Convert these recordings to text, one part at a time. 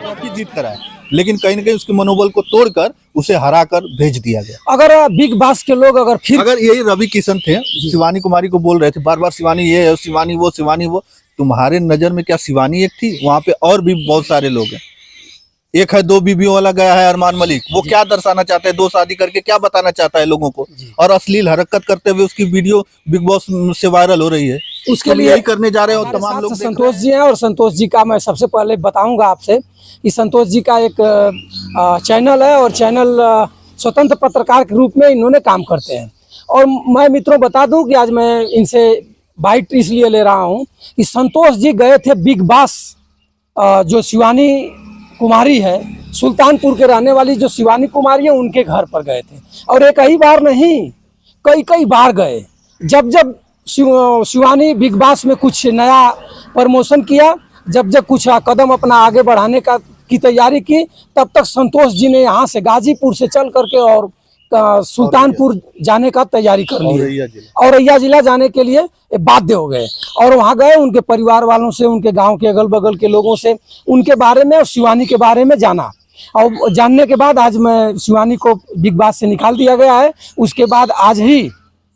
Trophy जीत कर आए, लेकिन कहीं न कहीं उसके मनोबल को तोड़कर उसे हराकर भेज दिया गया। अगर बिग बास के लोग अगर यही रवि किशन थे, शिवानी कुमारी को बोल रहे थे बार बार शिवानी ये है, शिवानी वो, तुम्हारे नजर में क्या शिवानी एक थी? वहां पे और भी बहुत सारे लोग हैं। एक है 2 बीवियों वाला गया है अरमान मलिक, वो क्या दर्शाना चाहता है, 2 शादी करके क्या बताना चाहता है लोगों को, और अश्लील हरकत करते हुए उसकी वीडियो बिग बॉस से वायरल हो रही है। उसके लिए यही करने जा रहे हैं और तमाम लोग संतोष जी हैं। और संतोष जी का मैं सबसे पहले बताऊंगा आपसे कि संतोष जी का एक चैनल है, और चैनल स्वतंत्र पत्रकार के रूप में इन्होंने काम करते हैं। और मैं मित्रों बता दूं कि आज मैं इनसे बाइट इसलिए ले रहा हूं कि संतोष जी गए थे बिग बास, जो शिवानी कुमारी है, सुल्तानपुर के रहने वाली जो शिवानी कुमारी है, उनके घर पर गए थे। और एक ही बार नहीं, कई बार गए। जब शिवानी बिग बास में कुछ नया प्रमोशन किया, जब कुछ कदम अपना आगे बढ़ाने की तैयारी की, तब तक संतोष जी ने यहाँ से गाजीपुर से चल करके और सुल्तानपुर जाने का तैयारी कर ली, औरैया जिला जाने के लिए बाध्य हो गए। और वहाँ गए, उनके परिवार वालों से, उनके गांव के अगल बगल के लोगों से उनके बारे में और शिवानी के बारे में जाना। और जानने के बाद आज मैं शिवानी को बिग बास से निकाल दिया गया है। उसके बाद आज ही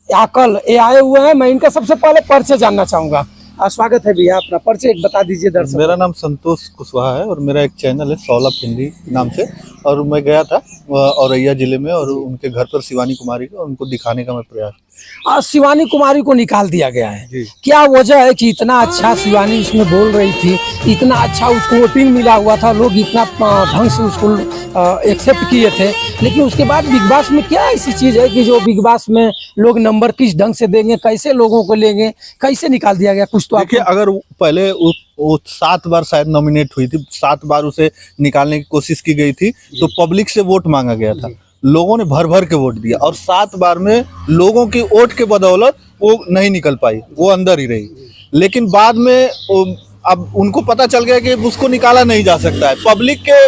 या कल ये आए हुए हैं। मैं इनका सबसे पहले परिचय जानना चाहूँगा। स्वागत है भैया, अपना परिचय एक बता दीजिए दर्शक। मेरा नाम संतोष कुशवाहा है और मेरा एक चैनल है सौलभ हिंदी नाम से, और मैं गया था औरैया जिले में और उनके घर पर शिवानी कुमारी को उनको दिखाने का मैं प्रयास। शिवानी कुमारी को निकाल दिया गया है, क्या वजह है कि इतना अच्छा शिवानी इसमें बोल रही थी, इतना अच्छा उसको वोटिंग मिला हुआ था, लोग इतना ढंग से उसको एक्सेप्ट किए थे, लेकिन उसके बाद बिग बास में क्या ऐसी चीज़ है कि जो बिग बास में लोग नंबर किस ढंग से देंगे, कैसे लोगों को लेंगे, कैसे निकाल दिया गया? कुछ तो देखिए, अगर पहले वो 7 बार शायद नॉमिनेट हुई थी, 7 बार उसे निकालने की कोशिश की गई थी, तो पब्लिक से वोट मांगा गया था, लोगों ने भर के वोट दिया, और 7 बार में लोगों की वोट के बदौलत वो नहीं निकल पाई, वो अंदर ही रही। लेकिन बाद में अब उनको पता चल गया कि उसको निकाला नहीं जा सकता है, पब्लिक के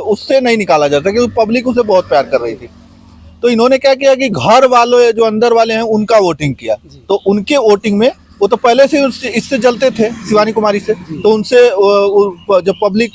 उससे नहीं निकाला जा सकता, क्योंकि पब्लिक उसे बहुत प्यार कर रही थी। तो इन्होंने क्या किया कि घर वालों जो अंदर वाले हैं उनका वोटिंग किया, तो उनके वोटिंग में वो तो पहले से इससे जलते थे शिवानी कुमारी से, तो उनसे जब पब्लिक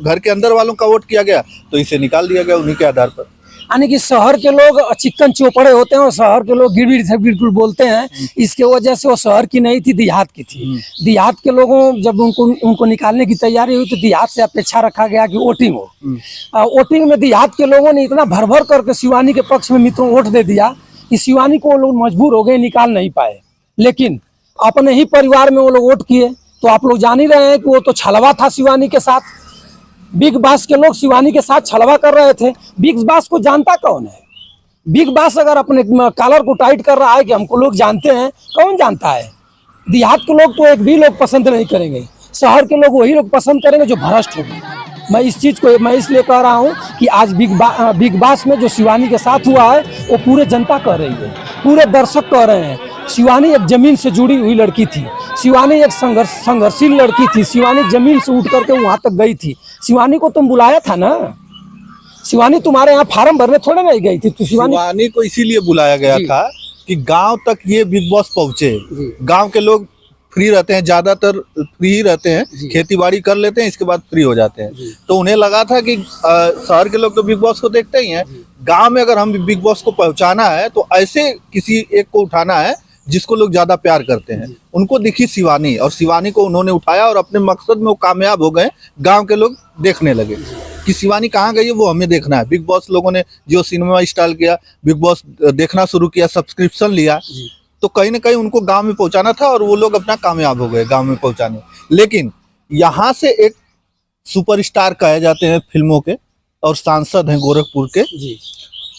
घर के अंदर वालों का वोट किया गया तो इसे निकाल दिया गया उन्हीं के आधार पर। यानी कि शहर के लोग चिकन चौपड़े होते हैं और शहर के लोग गिड़गिड़ से बिल्कुल बोलते हैं, इसके वजह से वो शहर की नहीं थी, देहात की थी। देहात के लोगों जब उनको निकालने की तैयारी हुई तो देहात से अपेक्षा रखा गया कि वोटिंग हो। वोटिंग में देहात के लोगों ने इतना भर करके शिवानी के पक्ष में मित्रों वोट दे दिया कि शिवानी को वो लोग मजबूर हो गए, निकाल नहीं पाए। लेकिन अपने ही परिवार में वो लोग वोट किए, तो आप लोग जान ही रहे हैं कि वो तो छलवा था शिवानी के साथ। बिग बास के लोग शिवानी के साथ छलवा कर रहे थे। बिग बास को जानता कौन है? बिग बास अगर अपने कॉलर को टाइट कर रहा है कि हमको लोग जानते हैं, कौन जानता है? देहात के लोग तो एक भी लोग पसंद नहीं करेंगे, शहर के लोग वही लोग पसंद करेंगे जो भ्रष्ट होंगे। मैं इस चीज़ को मैं इसलिए कह रहा हूँ कि आज बिग बास में जो शिवानी के साथ हुआ है वो पूरे जनता कह रही है, पूरे दर्शक कह रहे हैं। शिवानी एक जमीन से जुड़ी हुई लड़की थी, शिवानी एक संघर्षशील लड़की थी, शिवानी जमीन से उठ करके वहां तक गई थी। शिवानी को तुम बुलाया था ना, शिवानी तुम्हारे यहाँ फार्म भरने थोड़े नहीं गई थी। तो शिवानी को इसीलिए बुलाया गया था कि गांव तक ये बिग बॉस पहुंचे। गांव के लोग फ्री रहते हैं, ज्यादातर फ्री ही रहते हैं, खेती बाड़ी कर लेते हैं, इसके बाद फ्री हो जाते हैं। तो उन्हें लगा था कि शहर के लोग तो बिग बॉस को देखते ही हैं, गांव में अगर हम बिग बॉस को पहुंचाना है तो ऐसे किसी एक को उठाना है जिसको लोग ज्यादा प्यार करते हैं। उनको दिखी शिवानी, और शिवानी को उन्होंने उठाया और अपने मकसद में वो कामयाब हो गए। गांव के लोग देखने लगे कि शिवानी कहाँ गई है, वो हमें देखना है। बिग बॉस लोगों ने जो सिनेमा स्टाइल किया, बिग बॉस देखना शुरू किया, सब्सक्रिप्शन लिया, तो कहीं ना कहीं उनको गांव में पहुंचाना था और वो लोग अपना कामयाब हो गए गांव में पहुंचाने। लेकिन यहाँ से एक सुपरस्टार कहे जाते हैं फिल्मों के और सांसद हैं गोरखपुर के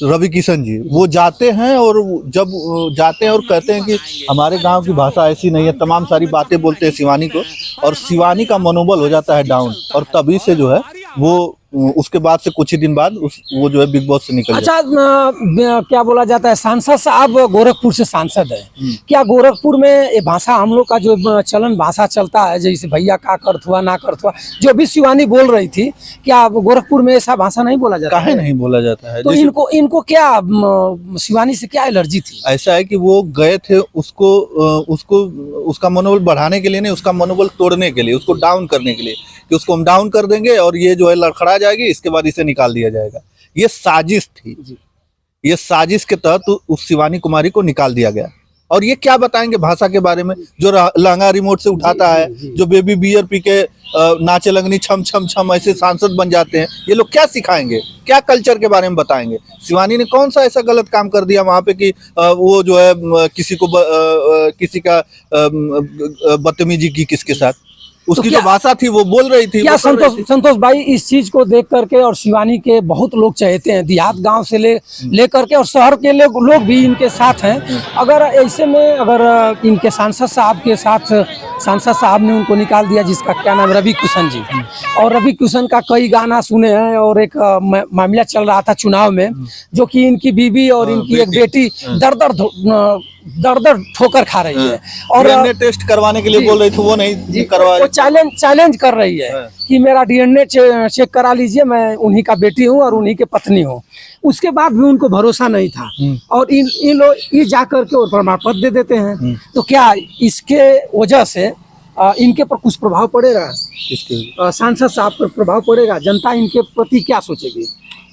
रवि किशन जी, वो जाते हैं और जब जाते हैं और कहते हैं कि हमारे गांव की भाषा ऐसी नहीं है, तमाम सारी बातें बोलते हैं शिवानी को, और शिवानी का मनोबल हो जाता है डाउन, और तभी से जो है वो उसके बाद से कुछ ही दिन बाद वो जो है बिग बॉस से निकल गया। अच्छा, क्या बोला जाता है, सांसद साहब गोरखपुर से सांसद है, क्या गोरखपुर में ये भाषा हम लोग का जो चलन भाषा चलता है, जैसे भैया का करत हुआ ना करत हुआ, जो भी शिवानी बोल रही थी, क्या गोरखपुर में ऐसा भाषा नहीं बोला जाता काहे नहीं बोला जाता है? तो इनको क्या शिवानी से क्या एलर्जी थी? ऐसा है कि वो गए थे उसका मनोबल बढ़ाने के लिए नहीं, उसका मनोबल तोड़ने के लिए, उसको डाउन करने के लिए, कि उसको हम डाउन कर देंगे और ये जो है लड़खड़ा जाएगी, इसके बाद इसे निकाल दिया जाएगा। ये साजिश थी। ये साजिश के तहत उस शिवानी कुमारी को निकाल दिया गया। और ये क्या बताएंगे भाषा के बारे में? जो लहंगा रिमोट से उठाता है, जो बेबी बियर पी के नाचे लगनी छम छम छम ऐसे सांसद बन जाते हैं, ये लोग क्या सिखाएंगे? क्या कल्चर के बारे में बताएंगे? शिवानी ने कौन सा ऐसा गलत काम कर दिया वहां पे कि वो जो है किसी का बदतमीजी की किसके साथ? उसकी जो भाषा थी वो बोल रही थी। क्या संतोष भाई इस चीज को देख करके, और शिवानी के बहुत लोग चाहते हैं, देहात गांव से ले करके और शहर के लोग भी इनके साथ हैं। अगर ऐसे में अगर इनके सांसद साहब ने उनको निकाल दिया, जिसका क्या नाम रवि किशन जी, और रवि किशन का कई गाना सुने हैं, और एक मामला चल रहा था चुनाव में, जो कि इनकी बीवी और इनकी एक बेटी दर दर ठोकर खा रही है, और डीएनए टेस्ट करवाने के लिए बोल रही थी, वो नहीं करवा, वो चैलेंज कर रही है कि मेरा डीएनए चेक करा लीजिए, मैं उन्हीं का बेटी हूँ और उन्हीं के पत्नी हूँ। उसके बाद भी उनको भरोसा नहीं था, और इन लोग ये जा करके और प्रमाण पत्र दे देते हैं। तो क्या इसके वजह से इनके पर कुछ प्रभाव पड़ेगा? सांसद साहब पर प्रभाव पड़ेगा? जनता इनके प्रति क्या सोचेगी?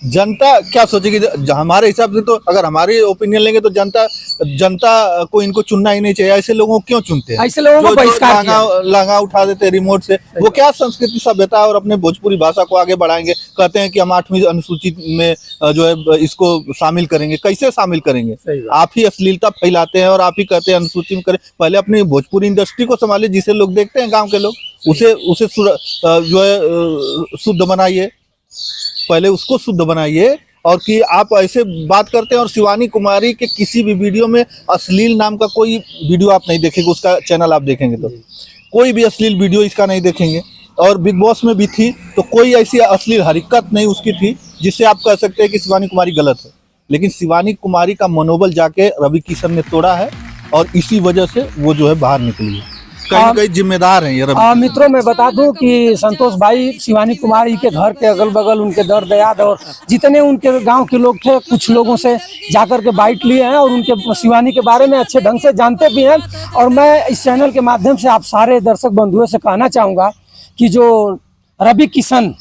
जनता क्या सोचेगी? हमारे हिसाब से तो, अगर हमारी ओपिनियन लेंगे तो जनता को इनको चुनना ही नहीं चाहिए। ऐसे लोगों को क्यों चुनते हैं? ऐसे लोगों को बहिष्कार लहंगा उठा देते हैं रिमोट से। वो क्या संस्कृति सभ्यता और अपने भोजपुरी भाषा को आगे बढ़ाएंगे? कहते हैं कि हम 8वीं अनुसूची में जो है इसको शामिल करेंगे। कैसे शामिल करेंगे? आप ही अश्लीलता फैलाते हैं और आप ही कहते हैं अनुसूची में करें। पहले अपनी भोजपुरी इंडस्ट्री को संभालिए, जिसे लोग देखते हैं गाँव के लोग, उसे जो है शुद्ध बनाइए, पहले उसको शुद्ध बनाइए। और कि आप ऐसे बात करते हैं, और शिवानी कुमारी के किसी भी वीडियो में अश्लील नाम का कोई वीडियो आप नहीं देखेंगे। उसका चैनल आप देखेंगे तो कोई भी अश्लील वीडियो इसका नहीं देखेंगे। और बिग बॉस में भी थी तो कोई ऐसी अश्लील हरकत नहीं उसकी थी जिससे आप कह सकते हैं कि शिवानी कुमारी गलत है। लेकिन शिवानी कुमारी का मनोबल जाके रवि किशन ने तोड़ा है, और इसी वजह से वो जो है बाहर निकली है। कई जिम्मेदार हैं ये मित्रों, मैं बता दूं कि संतोष भाई शिवानी कुमारी के घर के अगल बगल उनके दर्द याद और जितने उनके गांव के लोग थे, कुछ लोगों से जाकर के बाइट लिए हैं और उनके शिवानी के बारे में अच्छे ढंग से जानते भी हैं। और मैं इस चैनल के माध्यम से आप सारे दर्शक बंधुओं से कहना चाहूँगा कि जो रवि किशन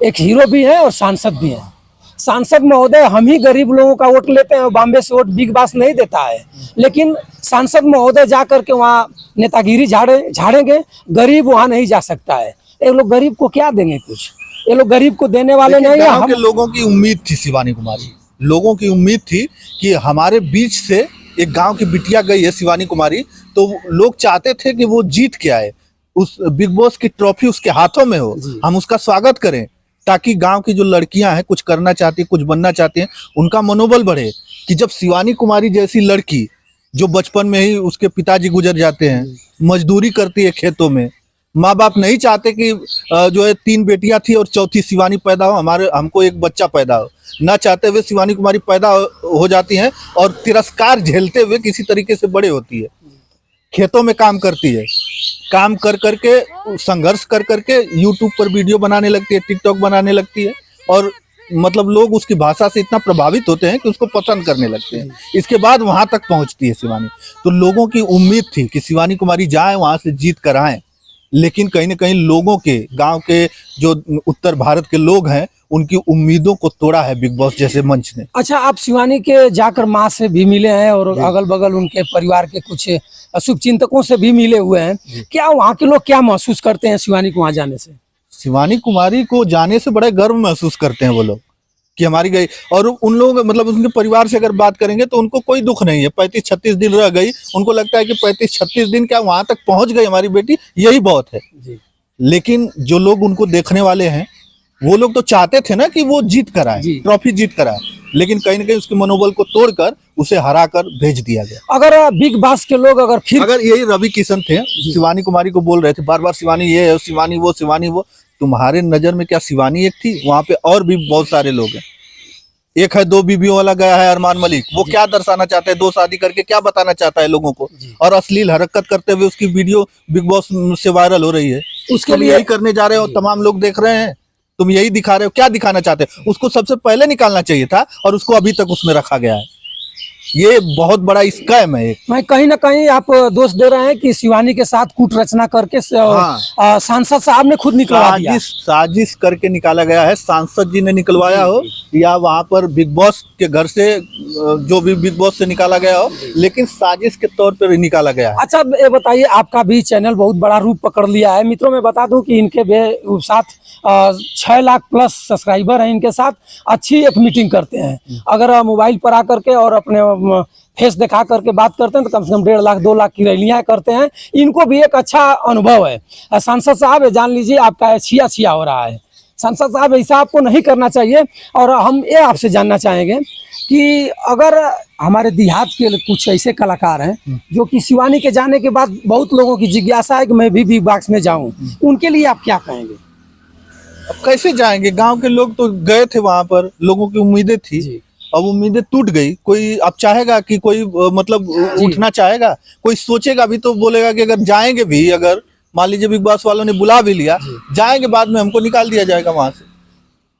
एक हीरो भी है और सांसद भी है। सांसद महोदय हम ही गरीब लोगों का वोट लेते हैं, बॉम्बे से वोट बिग बॉस नहीं देता है, लेकिन सांसद महोदय जा करके वहाँ नेतागिरी झाड़ेंगे, गरीब वहाँ नहीं जा सकता है। ये लोग गरीब को क्या देंगे? कुछ ये लोग गरीब को देने वाले नहीं है। हम लोगों की उम्मीद थी, शिवानी कुमारी लोगों की उम्मीद थी कि हमारे बीच से एक गांव की बिटिया गई है शिवानी कुमारी, तो लोग चाहते थे कि वो जीत के आए, उस बिग बॉस की ट्रॉफी उसके हाथों में हो, हम उसका स्वागत करें, ताकि गांव की जो लड़कियां हैं, कुछ करना चाहती हैं, कुछ बनना चाहती हैं, उनका मनोबल बढ़े। कि जब शिवानी कुमारी जैसी लड़की, जो बचपन में ही उसके पिताजी गुजर जाते हैं, मजदूरी करती है खेतों में, माँ बाप नहीं चाहते कि जो है 3 बेटियां थी और चौथी शिवानी पैदा हो, हमको एक बच्चा पैदा हो, ना चाहते हुए शिवानी कुमारी पैदा हो जाती हैं और तिरस्कार झेलते हुए किसी तरीके से बड़े होती है, खेतों में काम करती है, काम कर करके संघर्ष कर करके यूट्यूब पर वीडियो बनाने लगती है, टिकटॉक बनाने लगती है, और मतलब लोग उसकी भाषा से इतना प्रभावित होते हैं कि उसको पसंद करने लगते हैं। इसके बाद वहां तक पहुंचती है शिवानी। तो लोगों की उम्मीद थी कि शिवानी कुमारी जाए, वहां से जीत कर आए, लेकिन कहीं ना कहीं लोगों के, गांव के जो उत्तर भारत के लोग हैं, उनकी उम्मीदों को तोड़ा है बिग बॉस जैसे मंच ने। अच्छा, आप शिवानी के जाकर माँ से भी मिले हैं और अगल बगल उनके परिवार के कुछ शुभ चिंतकों से भी मिले हुए हैं, क्या वहाँ के लोग क्या महसूस करते हैं शिवानी को वहाँ जाने से? शिवानी कुमारी को जाने से बड़ा गर्व महसूस करते हैं वो लोग कि हमारी गई। और उन लोग मतलब उनके परिवार से अगर बात करेंगे तो उनको कोई दुख नहीं है। 35-36 दिन रह गई, उनको लगता है कि 35-36 दिन क्या वहां तक पहुंच गई हमारी बेटी, यही बहुत है जी। लेकिन जो लोग उनको देखने वाले हैं, वो लोग तो चाहते थे ना कि वो जीत कर आए, ट्रॉफी जीत कर आए, लेकिन कहीं ना कहीं उसके मनोबल को तोड़कर उसे हरा कर भेज दिया गया। अगर बिग बॉस के लोग अगर यही रवि किशन थे, शिवानी कुमारी को बोल रहे थे बार बार शिवानी ये है, शिवानी वो, तो तुम्हारे नजर में क्या शिवानी एक थी? वहां पे और भी बहुत सारे लोग हैं। एक है 2 बीबियों वाला गया है अरमान मलिक, वो क्या दर्शाना चाहता है, 2 शादी करके क्या बताना चाहता है लोगों को, और अश्लील हरकत करते हुए उसकी वीडियो बिग बॉस से वायरल हो रही है। उसके लिए यही करने जा रहे हो, तमाम लोग देख रहे हैं, तुम यही दिखा रहे हो, क्या दिखाना चाहते हो? उसको सबसे पहले निकालना चाहिए था और उसको अभी तक उसमें रखा गया है। ये बहुत बड़ा स्कैम है। मैं कहीं ना कहीं आप दोष दे रहे हैं कि शिवानी के साथ कूट रचना करके सांसद साहब ने खुद निकलवा दिया। साजिश करके निकाला गया है। सांसद जी ने निकलवाया हो या वहां पर बिग बॉस के घर से जो भी बिग बॉस से निकाला गया हो, लेकिन साजिश के तौर पर निकाला गया है। अच्छा ये बताइए, आपका भी चैनल बहुत बड़ा रूप पकड़ लिया है। मित्रों मैं बता दूं कि इनके साथ 6 लाख प्लस सब्सक्राइबर हैं। इनके साथ अच्छी एक मीटिंग करते हैं। अगर मोबाइल पर आकर के और अपने फेस दिखा करके बात करते हैं तो कम से कम 1.5 लाख 2 लाख की रैलियां करते हैं। इनको भी एक अच्छा अनुभव है। सांसद साहब जान लीजिए आपका छिया हो रहा है। सांसद साहब ऐसा आपको नहीं करना चाहिए। और हम ये आपसे जानना चाहेंगे कि अगर हमारे देहात के कुछ ऐसे कलाकार हैं जो कि शिवानी के जाने के बाद बहुत लोगों की जिज्ञासा है कि मैं भी बिग बॉस में जाऊं, उनके लिए आप क्या कहेंगे? अब कैसे जाएंगे? गांव के लोग तो गए थे वहां पर, लोगों की उम्मीदें थी, अब उम्मीदें टूट गई। कोई अब चाहेगा कि कोई मतलब उठना चाहेगा? कोई सोचेगा भी तो बोलेगा कि अगर जाएंगे भी, अगर मान लीजिए बिग बॉस वालों ने बुला भी लिया, जाएंगे बाद में हमको निकाल दिया जाएगा वहां से,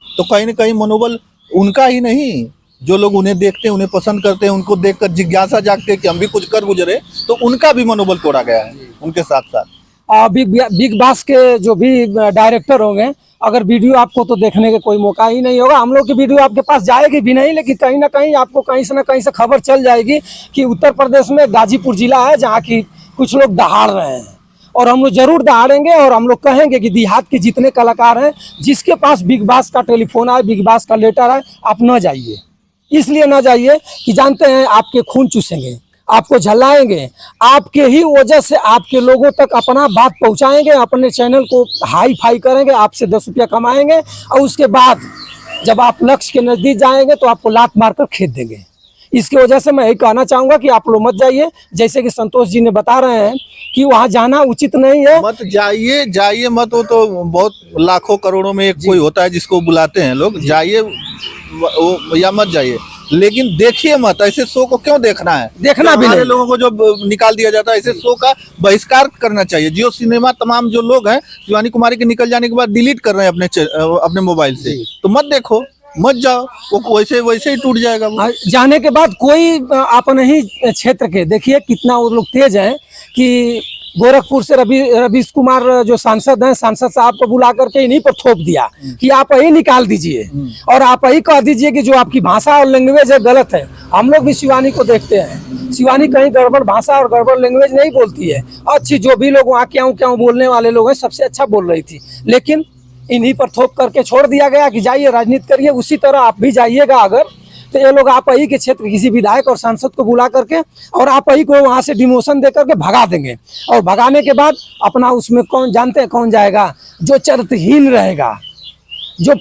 तो कहीं ना कहीं मनोबल उनका ही नहीं, जो लोग उन्हें देखते हैं, उन्हें पसंद करते हैं, उनको देखकर जिज्ञासा जागते हैं कि हम भी कुछ कर गुजरे, तो उनका भी मनोबल तोड़ा गया है उनके साथ साथ। बिग बॉस के जो भी डायरेक्टर होंगे, अगर वीडियो आपको तो देखने का कोई मौका ही नहीं होगा। हम लोग की वीडियो आपके पास जाएगी भी नहीं, लेकिन कहीं ना कहीं आपको कहीं से ना कहीं से खबर चल जाएगी कि उत्तर प्रदेश में गाजीपुर जिला है जहाँ की कुछ लोग दहाड़ रहे हैं, और हम लोग जरूर दहाड़ेंगे। और हम लोग कहेंगे कि देहात के जितने कलाकार हैं, जिसके पास बिग बॉस का टेलीफोन है, बिग बॉस का लेटर है, आप न जाइए। इसलिए ना जाइए कि जानते हैं आपके खून चूसेंगे, आपको झल्लाएंगे, आपके ही वजह से आपके लोगों तक अपना बात पहुंचाएंगे, अपने चैनल को हाई फाई करेंगे, आपसे 10 रुपया कमाएंगे, और उसके बाद जब आप लक्ष्य के नजदीक जाएंगे तो आपको लात मारकर खेद देंगे। इसकी वजह से मैं यही कहना चाहूंगा कि आप लोग मत जाइए। जैसे कि संतोष जी ने बता रहे हैं कि वहां जाना उचित नहीं है। मत जाइए मत, वो तो बहुत लाखों करोड़ों में एक कोई होता है जिसको बुलाते हैं लोग, जाइए या मत जाइए, लेकिन देखिए मत। ऐसे शो को क्यों देखना है? देखना भी नहीं। लोगों को जो निकाल दिया जाता है, ऐसे शो का बहिष्कार करना चाहिए। जियो सिनेमा तमाम जो लोग हैं शिवानी कुमारी के निकल जाने के बाद डिलीट कर रहे हैं अपने मोबाइल से, तो मत देखो, मत जाओ, वो वैसे ही टूट जाएगा वो। जाने के बाद कोई अपने ही क्षेत्र के देखिए कितना वो लोग तेज हैं कि गोरखपुर से रवीश कुमार जो सांसद हैं, सांसद साहब को बुला करके इन्हीं पर थोप दिया कि आप यही निकाल दीजिए और आप यही कह दीजिए कि जो आपकी भाषा और लैंग्वेज है गलत है। हम लोग भी शिवानी को देखते हैं, शिवानी कहीं गड़बड़ भाषा और गड़बड़ लैंग्वेज नहीं बोलती है। अच्छी जो भी लोग वहाँ क्यों बोलने वाले लोग हैं, सबसे अच्छा बोल रही थी, लेकिन इन्हीं पर थोप करके छोड़ दिया गया कि जाइए राजनीति करिए। उसी तरह आप भी जाइएगा अगर, तो ये लोग आप ही के क्षेत्र किसी विधायक और सांसद को बुला करके और आप ही को वहां से डिमोशन दे करके भगा देंगे, और भगाने के बाद अपना उसमें कौन जानते हैं कौन जाएगा? जो चरित्रहीन रहेगा, जो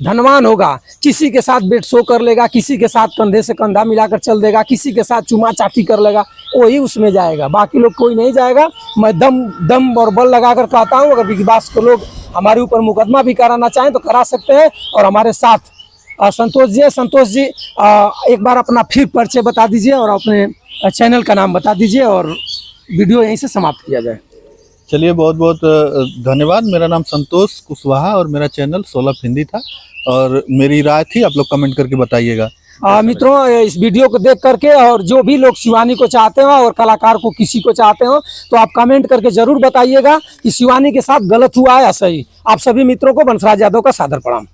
धनवान होगा, किसी के साथ बेट शो कर लेगा, किसी के साथ कंधे से कंधा मिलाकर चल देगा, किसी के साथ चुमा चाटी कर लेगा, वही उसमें जाएगा, बाकी लोग कोई नहीं जाएगा। मैं दम और बल लगाकर कहता हूँ, अगर बिग बॉस के लोग हमारे ऊपर मुकदमा भी कराना चाहें तो करा सकते हैं। और हमारे साथ संतोष जी एक बार अपना फिर परिचय बता दीजिए और अपने चैनल का नाम बता दीजिए और वीडियो यहीं से समाप्त किया जाए। चलिए, बहुत बहुत धन्यवाद। मेरा नाम संतोष कुशवाहा और मेरा चैनल 16 हिंदी था, और मेरी राय थी, आप लोग कमेंट करके बताइएगा। मित्रों, इस वीडियो को देख करके और जो भी लोग शिवानी को चाहते हो और कलाकार को किसी को चाहते हो तो आप कमेंट करके जरूर बताइएगा कि शिवानी के साथ गलत हुआ है या सही। आप सभी मित्रों को बंसराज यादव का सादर प्रणाम।